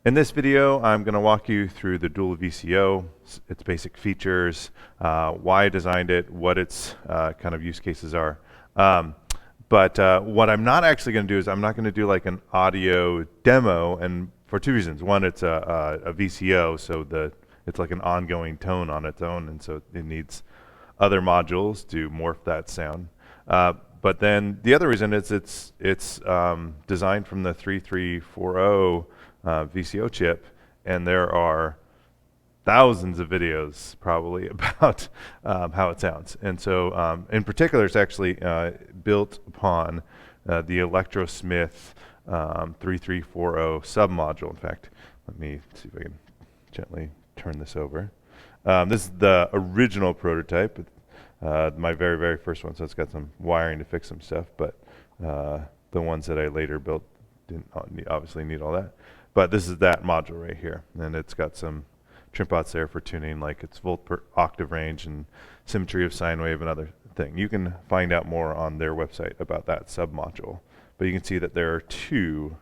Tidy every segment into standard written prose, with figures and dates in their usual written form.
In this video, I'm going to walk you through the DualVCO, its basic features, why I designed it, what its kind of use cases are. But what I'm not actually going to do is I'm not going to do like an audio demo, and for two reasons. One, it's a VCO, so it's like an ongoing tone on its own, and so it needs other modules to morph that sound. But then the other reason is it's designed from the 3340 VCO chip, and there are thousands of videos probably about how it sounds. And so in particular, it's actually built upon the Electrosmith 3340 submodule. In fact, let me see if I can gently turn this over. This is the original prototype, my very, very first one, so it's got some wiring to fix some stuff, but the ones that I later built didn't obviously need all that. But this is that module right here, and it's got some trim pots there for tuning like its volt per octave range and symmetry of sine wave and other thing. You can find out more on their website about that submodule, but you can see that there are two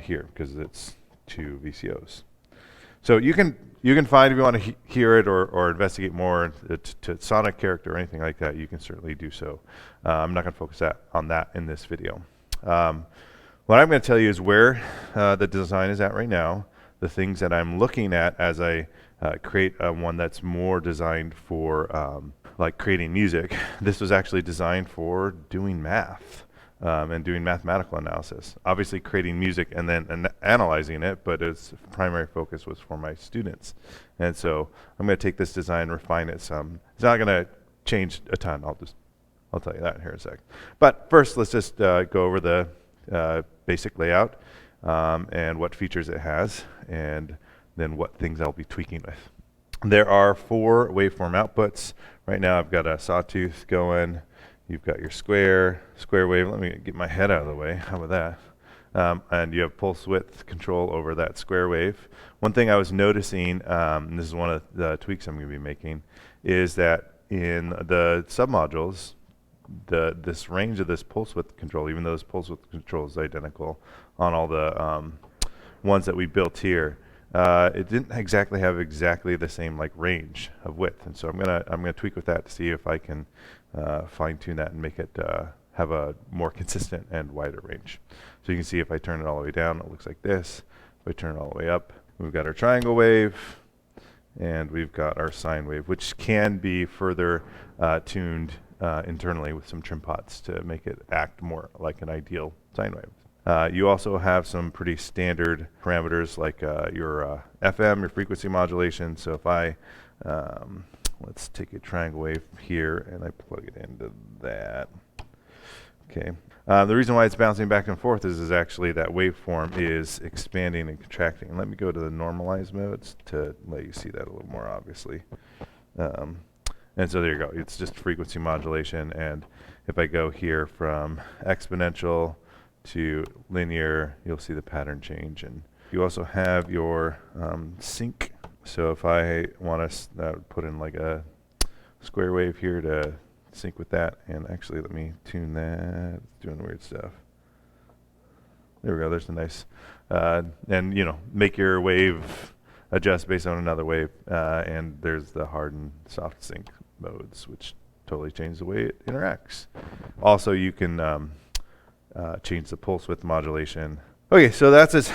here because it's two VCOs. So you can find, if you want to hear it or investigate more to sonic character or anything like that, you can certainly do so. I'm not going to focus on that in this video. What I'm going to tell you is where the design is at right now, the things that I'm looking at as I create one that's more designed for like creating music. This was actually designed for doing math and doing mathematical analysis. Obviously creating music and then analyzing it, but its primary focus was for my students. And so I'm going to take this design, refine it some. It's not going to change a ton. I'll tell you that here in a sec. But first, let's just go over the basic layout and what features it has, and then what things I'll be tweaking with. There are 4 waveform outputs. Right now I've got a sawtooth going. You've got your square wave. Let me get my head out of the way. How about that? And you have pulse width control over that square wave. One thing I was noticing, and this is one of the tweaks I'm going to be making, is that in the submodules, this range of this pulse width control, even though this pulse width control is identical on all the ones that we built here, it didn't exactly have the same like range of width, and so I'm gonna tweak with that to see if I can fine tune that and make it have a more consistent and wider range. So you can see if I turn it all the way down, it looks like this. If I turn it all the way up, we've got our triangle wave, and we've got our sine wave, which can be further tuned internally with some trim pots to make it act more like an ideal sine wave. You also have some pretty standard parameters like your FM, your frequency modulation. So if I, let's take a triangle wave here and I plug it into that. Okay. The reason why it's bouncing back and forth is actually that waveform is expanding and contracting. And let me go to the normalized modes to let you see that a little more obviously. And so there you go. It's just frequency modulation. And if I go here from exponential to linear, you'll see the pattern change. And you also have your sync. So if I want to put in like a square wave here to sync with that, and actually let me tune that. It's doing weird stuff. There we go. There's a nice, and you know, make your wave adjust based on another wave. And there's the hard and soft sync modes, which totally change the way it interacts. Also, you can change the pulse width modulation. Okay, so that's its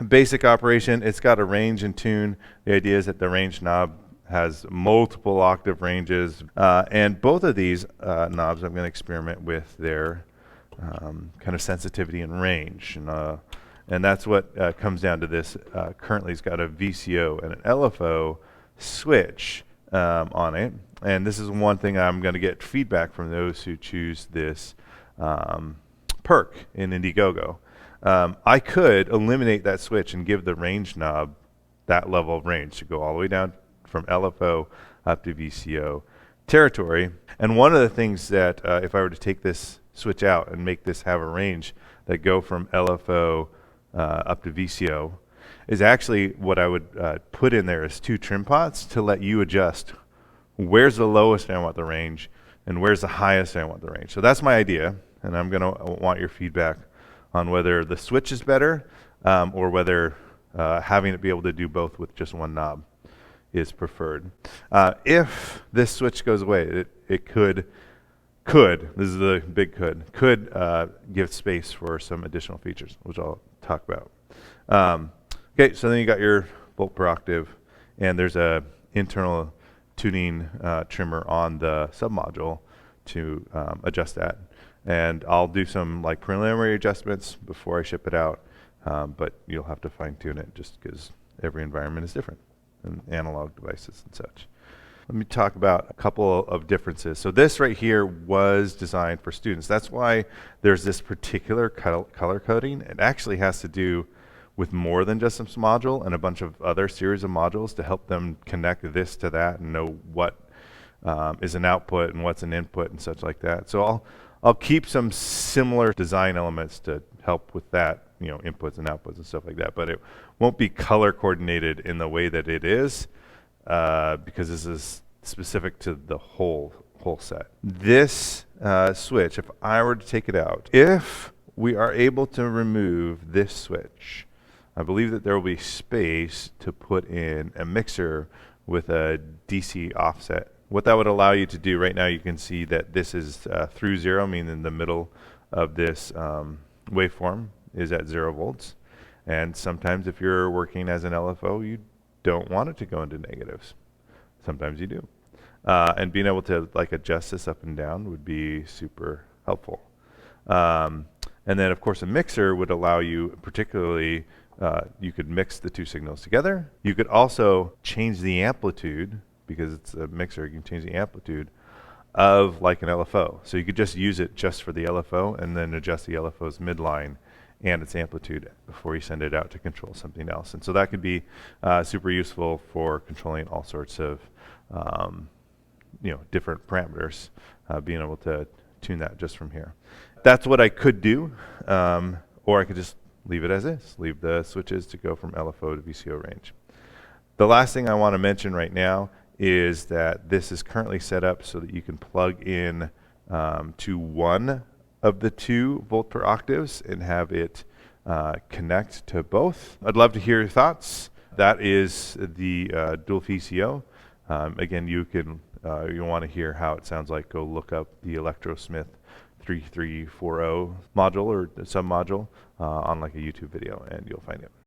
basic operation. It's got a range and tune. The idea is that the range knob has multiple octave ranges, and both of these knobs I'm going to experiment with their kind of sensitivity and range, and that's what comes down to this. Currently, it's got a VCO and an LFO switch on it, and this is one thing I'm going to get feedback from those who choose this perk in Indiegogo. I could eliminate that switch and give the range knob that level of range to go all the way down from LFO up to VCO territory. And one of the things that if I were to take this switch out and make this have a range that go from LFO up to VCO, is actually what I would put in there is 2 trim pots to let you adjust where's the lowest I want the range and where's the highest I want the range. So that's my idea, and I'm going to want your feedback on whether the switch is better or whether having it be able to do both with just one knob is preferred. If this switch goes away, it could, this is the big could give space for some additional features, which I'll talk about. Okay, so then you got your volt per octave, and there's a internal tuning trimmer on the submodule to adjust that. And I'll do some like preliminary adjustments before I ship it out, but you'll have to fine tune it just because every environment is different, and analog devices and such. Let me talk about a couple of differences. So this right here was designed for students. That's why there's this particular color coding. It actually has to do with more than just this module and a bunch of other series of modules to help them connect this to that and know what is an output and what's an input and such like that. So I'll keep some similar design elements to help with that, you know, inputs and outputs and stuff like that, but it won't be color coordinated in the way that it is because this is specific to the whole set. This switch, if I were to take it out, if we are able to remove this switch, I believe that there will be space to put in a mixer with a DC offset. What that would allow you to do, right now you can see that this is through 0, meaning the middle of this waveform is at 0 volts. And sometimes if you're working as an LFO, you don't want it to go into negatives. Sometimes you do. And being able to like adjust this up and down would be super helpful. And then of course a mixer would allow you, particularly you could mix the two signals together. You could also change the amplitude, because it's a mixer, you can change the amplitude of like an LFO. So you could just use it just for the LFO and then adjust the LFO's midline and its amplitude before you send it out to control something else. And so that could be super useful for controlling all sorts of you know, different parameters, being able to tune that just from here. That's what I could do, or I could just leave it as is, leave the switches to go from LFO to VCO range. The last thing I want to mention right now is that this is currently set up so that you can plug in to one of the 2 volt per octaves and have it connect to both. I'd love to hear your thoughts. That is the DualVCO. Again, you want to hear how it sounds like, go look up the Electrosmith 3340 module or sub-module on like a YouTube video and you'll find it.